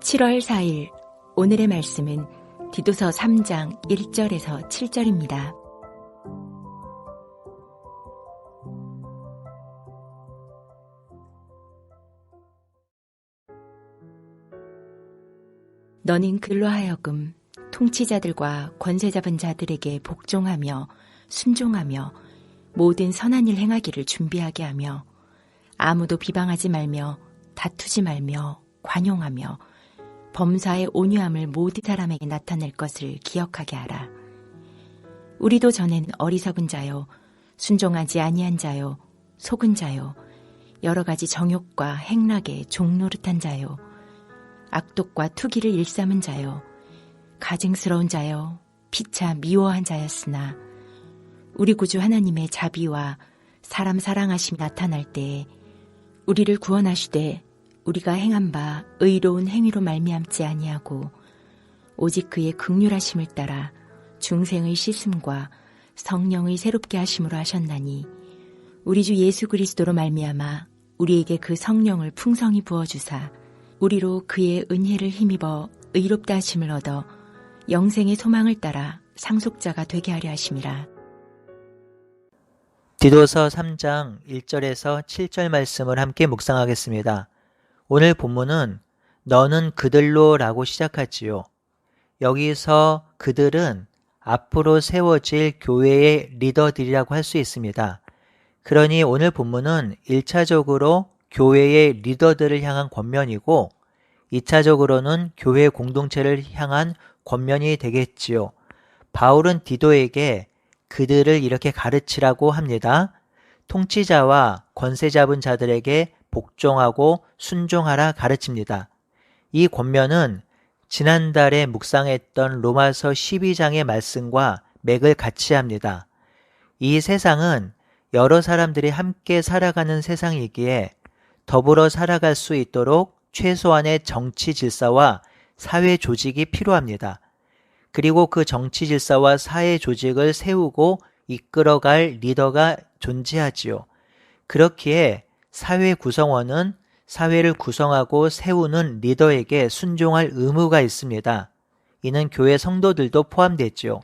7월 4일 오늘의 말씀은 디도서 3장 1절에서 7절입니다. 너는 그로 하여금 통치자들과 권세 잡은 자들에게 복종하며 순종하며 모든 선한 일 행하기를 준비하게 하며 아무도 비방하지 말며 다투지 말며 관용하며 범사의 온유함을 모든 사람에게 나타낼 것을 기억하게 하라. 우리도 전에는 어리석은 자요, 순종하지 아니한 자요, 속은 자요, 여러 가지 정욕과 행락에 종노릇한 자요, 악독과 투기를 일삼은 자요, 가증스러운 자요, 피차 미워한 자였으나 우리 구주 하나님의 자비와 사람 사랑하심이 나타날 때에 우리를 구원하시되 우리가 행한 바 의로운 행위로 말미암지 아니하고 오직 그의 긍휼하심을 따라 중생의 씻음과 성령의 새롭게 하심으로 하셨나니 우리 주 예수 그리스도로 말미암아 우리에게 그 성령을 풍성히 부어주사 우리로 그의 은혜를 힘입어 의롭다 하심을 얻어 영생의 소망을 따라 상속자가 되게 하려 하심이라. 디도서 3장 1절에서 7절 말씀을 함께 묵상하겠습니다. 오늘 본문은 너는 그들로 라고 시작하지요. 여기서 그들은 앞으로 세워질 교회의 리더들이라고 할 수 있습니다. 그러니 오늘 본문은 1차적으로 교회의 리더들을 향한 권면이고 2차적으로는 교회 공동체를 향한 권면이 되겠지요. 바울은 디도에게 그들을 이렇게 가르치라고 합니다. 통치자와 권세 잡은 자들에게 복종하고 순종하라 가르칩니다. 이 권면은 지난달에 묵상했던 로마서 12장의 말씀과 맥을 같이 합니다. 이 세상은 여러 사람들이 함께 살아가는 세상이기에 더불어 살아갈 수 있도록 최소한의 정치 질서와 사회 조직이 필요합니다. 그리고 그 정치 질서와 사회 조직을 세우고 이끌어갈 리더가 존재하지요. 그렇기에 사회 구성원은 사회를 구성하고 세우는 리더에게 순종할 의무가 있습니다. 이는 교회 성도들도 포함되지요.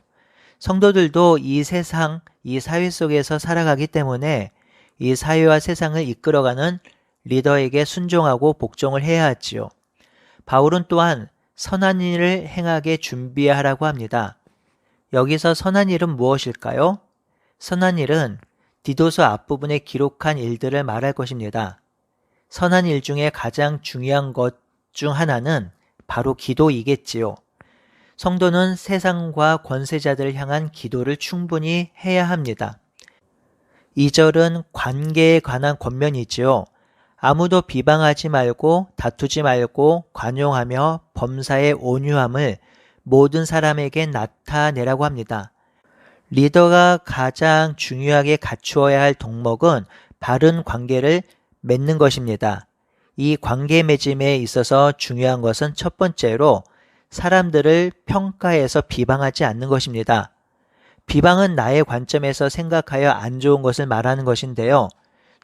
성도들도 이 세상, 이 사회 속에서 살아가기 때문에 이 사회와 세상을 이끌어가는 리더에게 순종하고 복종을 해야 하지요. 바울은 또한 선한 일을 행하게 준비하라고 합니다. 여기서 선한 일은 무엇일까요? 선한 일은 디도서 앞부분에 기록한 일들을 말할 것입니다. 선한 일 중에 가장 중요한 것 중 하나는 바로 기도이겠지요. 성도는 세상과 권세자들을 향한 기도를 충분히 해야 합니다. 2절은 관계에 관한 권면이지요. 아무도 비방하지 말고 다투지 말고 관용하며 범사의 온유함을 모든 사람에게 나타내라고 합니다. 리더가 가장 중요하게 갖추어야 할 덕목은 바른 관계를 맺는 것입니다. 이 관계 맺음에 있어서 중요한 것은 첫 번째로 사람들을 평가해서 비방하지 않는 것입니다. 비방은 나의 관점에서 생각하여 안 좋은 것을 말하는 것인데요.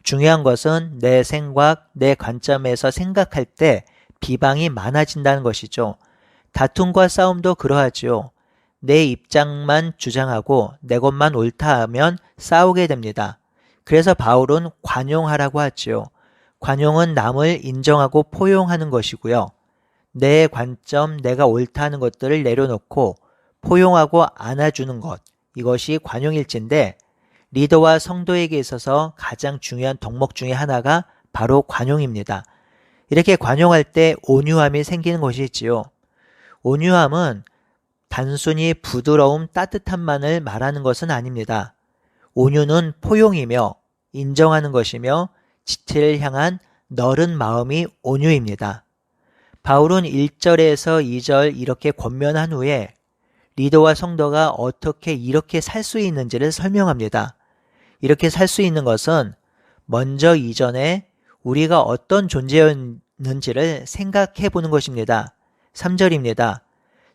중요한 것은 내 생각, 내 관점에서 생각할 때 비방이 많아진다는 것이죠. 다툼과 싸움도 그러하지요. 내 입장만 주장하고 내 것만 옳다 하면 싸우게 됩니다. 그래서 바울은 관용하라고 하지요. 관용은 남을 인정하고 포용하는 것이고요. 내 관점, 내가 옳다 하는 것들을 내려놓고 포용하고 안아주는 것, 이것이 관용일진데 리더와 성도에게 있어서 가장 중요한 덕목 중에 하나가 바로 관용입니다. 이렇게 관용할 때 온유함이 생기는 것이지요. 온유함은 단순히 부드러움, 따뜻함만을 말하는 것은 아닙니다. 온유는 포용이며 인정하는 것이며 지체를 향한 너른 마음이 온유입니다. 바울은 1절에서 2절 이렇게 권면한 후에 리더와 성도가 어떻게 이렇게 살 수 있는지를 설명합니다. 이렇게 살 수 있는 것은 먼저 이전에 우리가 어떤 존재였는지를 생각해 보는 것입니다. 3절입니다.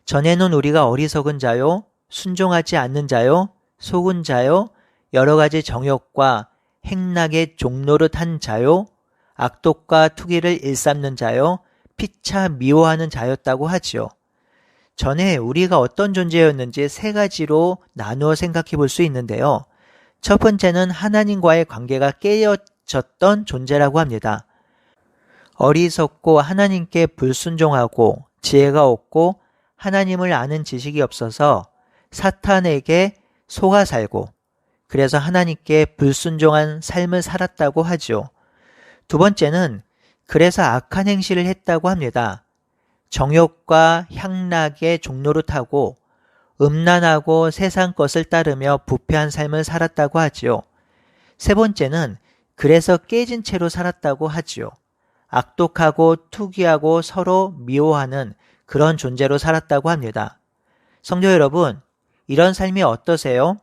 전에는 우리가 어리석은 자요, 순종하지 않는 자요, 속은 자요, 여러 가지 정욕과 행락에 종노릇한 자요, 악독과 투기를 일삼는 자요, 피차 미워하는 자였다고 하지요. 전에 우리가 어떤 존재였는지 세 가지로 나누어 생각해 볼 수 있는데요. 첫 번째는 하나님과의 관계가 깨어졌던 존재라고 합니다. 어리석고 하나님께 불순종하고 지혜가 없고 하나님을 아는 지식이 없어서 사탄에게 속아 살고 그래서 하나님께 불순종한 삶을 살았다고 하죠. 두 번째는 그래서 악한 행실을 했다고 합니다. 정욕과 향락의 종로를 타고 음란하고 세상 것을 따르며 부패한 삶을 살았다고 하지요. 세 번째는 그래서 깨진 채로 살았다고 하지요. 악독하고 투기하고 서로 미워하는 그런 존재로 살았다고 합니다. 성도 여러분, 이런 삶이 어떠세요?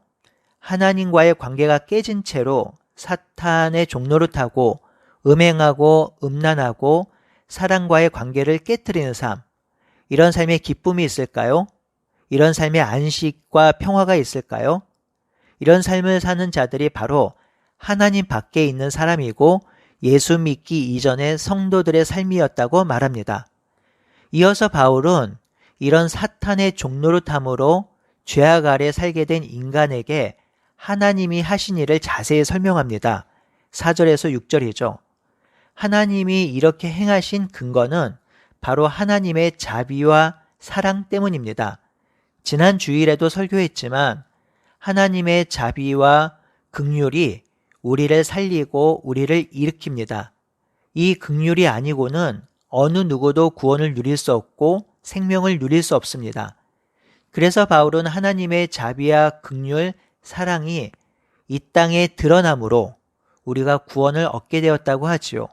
하나님과의 관계가 깨진 채로 사탄의 종로를 타고 음행하고 음란하고 사랑과의 관계를 깨트리는 삶, 이런 삶에 기쁨이 있을까요? 이런 삶에 안식과 평화가 있을까요? 이런 삶을 사는 자들이 바로 하나님 밖에 있는 사람이고 예수 믿기 이전의 성도들의 삶이었다고 말합니다. 이어서 바울은 이런 사탄의 종노릇함으로 죄악 아래 살게 된 인간에게 하나님이 하신 일을 자세히 설명합니다. 4절에서 6절이죠. 하나님이 이렇게 행하신 근거는 바로 하나님의 자비와 사랑 때문입니다. 지난 주일에도 설교했지만 하나님의 자비와 긍휼이 우리를 살리고 우리를 일으킵니다. 이 긍휼이 아니고는 어느 누구도 구원을 누릴 수 없고 생명을 누릴 수 없습니다. 그래서 바울은 하나님의 자비와 긍휼, 사랑이 이 땅에 드러남으로 우리가 구원을 얻게 되었다고 하지요.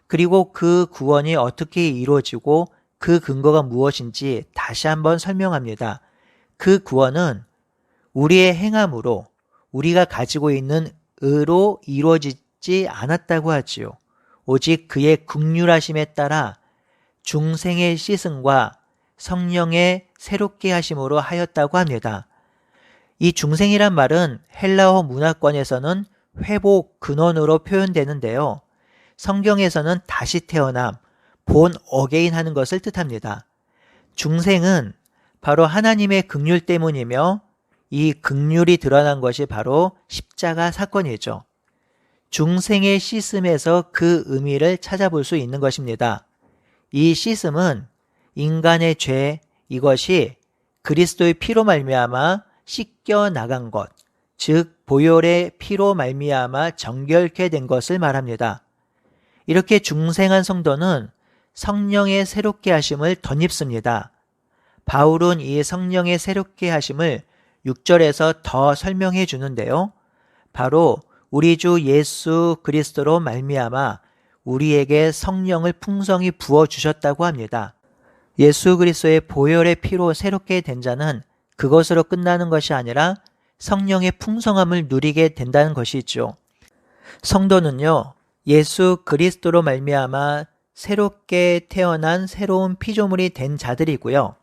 그리고 그 구원이 어떻게 이루어지고 그 근거가 무엇인지 다시 한번 설명합니다. 그 구원은 우리의 행함으로 우리가 가지고 있는 의로 이루어지지 않았다고 하지요. 오직 그의 긍휼하심에 따라 중생의 씻음과 성령의 새롭게 하심으로 하였다고 합니다. 이 중생이란 말은 헬라어 문화권에서는 회복, 근원으로 표현되는데요. 성경에서는 다시 태어남, 본 어게인 하는 것을 뜻합니다. 중생은 바로 하나님의 긍휼 때문이며 이 긍휼이 드러난 것이 바로 십자가 사건이죠. 중생의 씻음에서 그 의미를 찾아볼 수 있는 것입니다. 이 씻음은 인간의 죄, 이것이 그리스도의 피로 말미암아 씻겨 나간 것, 즉 보혈의 피로 말미암아 정결케 된 것을 말합니다. 이렇게 중생한 성도는 성령의 새롭게 하심을 덧입습니다. 바울은 이 성령의 새롭게 하심을 6절에서 더 설명해 주는데요. 바로 우리 주 예수 그리스도로 말미암아 우리에게 성령을 풍성히 부어 주셨다고 합니다. 예수 그리스도의 보혈의 피로 새롭게 된 자는 그것으로 끝나는 것이 아니라 성령의 풍성함을 누리게 된다는 것이죠. 성도는요, 예수 그리스도로 말미암아 새롭게 태어난 새로운 피조물이 된 자들이고요.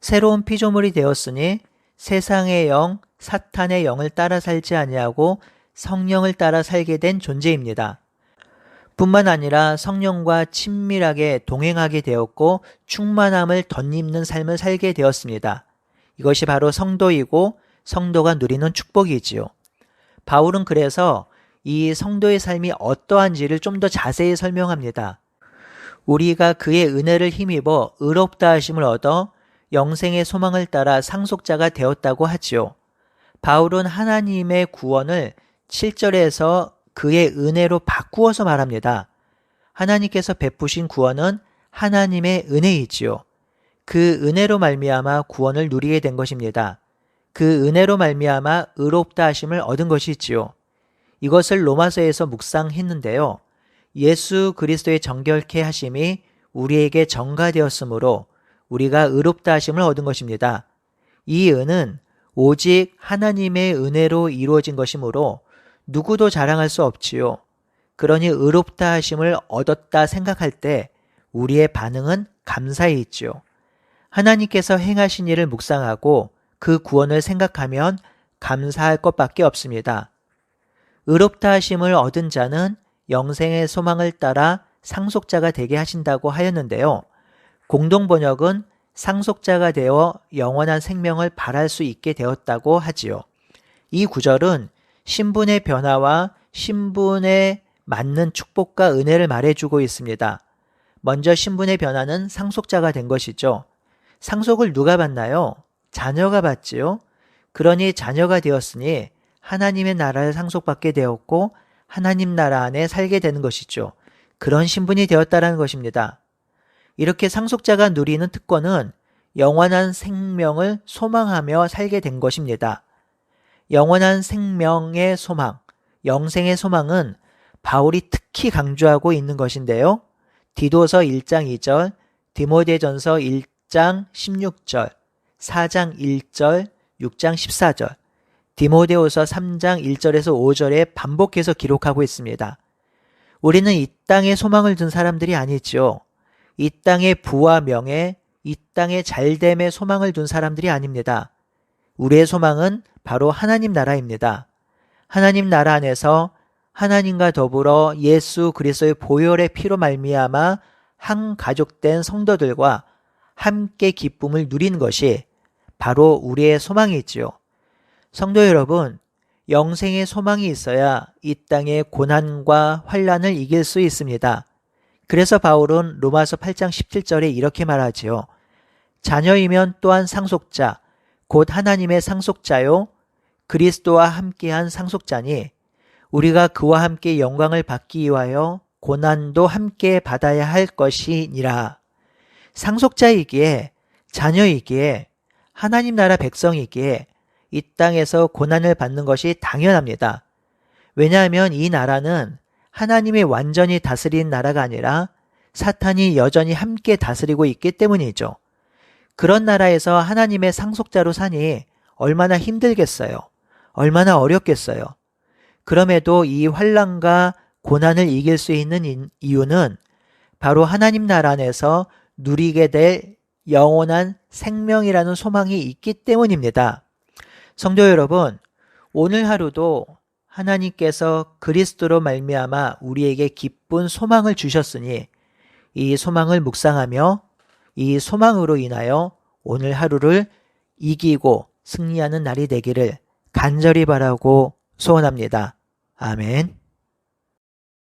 새로운 피조물이 되었으니 세상의 영, 사탄의 영을 따라 살지 아니하고 성령을 따라 살게 된 존재입니다. 뿐만 아니라 성령과 친밀하게 동행하게 되었고 충만함을 덧입는 삶을 살게 되었습니다. 이것이 바로 성도이고 성도가 누리는 축복이지요. 바울은 그래서 이 성도의 삶이 어떠한지를 좀 더 자세히 설명합니다. 우리가 그의 은혜를 힘입어 의롭다 하심을 얻어 영생의 소망을 따라 상속자가 되었다고 하지요. 바울은 하나님의 구원을 7절에서 그의 은혜로 바꾸어서 말합니다. 하나님께서 베푸신 구원은 하나님의 은혜이지요. 그 은혜로 말미암아 구원을 누리게 된 것입니다. 그 은혜로 말미암아 의롭다 하심을 얻은 것이지요. 이것을 로마서에서 묵상했는데요. 예수 그리스도의 정결케 하심이 우리에게 전가되었으므로 우리가 의롭다 하심을 얻은 것입니다. 이 은은 오직 하나님의 은혜로 이루어진 것이므로 누구도 자랑할 수 없지요. 그러니 의롭다 하심을 얻었다 생각할 때 우리의 반응은 감사에 있지요. 하나님께서 행하신 일을 묵상하고 그 구원을 생각하면 감사할 것밖에 없습니다. 의롭다 하심을 얻은 자는 영생의 소망을 따라 상속자가 되게 하신다고 하였는데요. 공동 번역은 상속자가 되어 영원한 생명을 발할 수 있게 되었다고 하지요. 이 구절은 신분의 변화와 신분에 맞는 축복과 은혜를 말해주고 있습니다. 먼저 신분의 변화는 상속자가 된 것이죠. 상속을 누가 받나요? 자녀가 받지요. 그러니 자녀가 되었으니 하나님의 나라를 상속받게 되었고 하나님 나라 안에 살게 되는 것이죠. 그런 신분이 되었다는 것입니다. 이렇게 상속자가 누리는 특권은 영원한 생명을 소망하며 살게 된 것입니다. 영원한 생명의 소망, 영생의 소망은 바울이 특히 강조하고 있는 것인데요. 디도서 1장 2절, 디모데전서 1장 16절, 4장 1절, 6장 14절, 디모데후서 3장 1절에서 5절에 반복해서 기록하고 있습니다. 우리는 이 땅에 소망을 둔 사람들이 아니지요. 이 땅의 부와 명예, 이 땅의 잘됨에 소망을 둔 사람들이 아닙니다. 우리의 소망은 바로 하나님 나라입니다. 하나님 나라 안에서 하나님과 더불어 예수 그리스도의 보혈의 피로 말미암아 한 가족된 성도들과 함께 기쁨을 누리는 것이 바로 우리의 소망이지요. 성도 여러분, 영생의 소망이 있어야 이 땅의 고난과 환난을 이길 수 있습니다. 그래서 바울은 로마서 8장 17절에 이렇게 말하지요. 자녀이면 또한 상속자, 곧 하나님의 상속자요 그리스도와 함께한 상속자니 우리가 그와 함께 영광을 받기 위하여 고난도 함께 받아야 할 것이니라. 상속자이기에, 자녀이기에, 하나님 나라 백성이기에 이 땅에서 고난을 받는 것이 당연합니다. 왜냐하면 이 나라는 하나님이 완전히 다스리는 나라가 아니라 사탄이 여전히 함께 다스리고 있기 때문이죠. 그런 나라에서 하나님의 상속자로 사니 얼마나 힘들겠어요. 얼마나 어렵겠어요. 그럼에도 이 환난과 고난을 이길 수 있는 이유는 바로 하나님 나라 안에서 누리게 될 영원한 생명이라는 소망이 있기 때문입니다. 성도 여러분, 오늘 하루도 하나님께서 그리스도로 말미암아 우리에게 기쁜 소망을 주셨으니 이 소망을 묵상하며 이 소망으로 인하여 오늘 하루를 이기고 승리하는 날이 되기를 간절히 바라고 소원합니다. 아멘.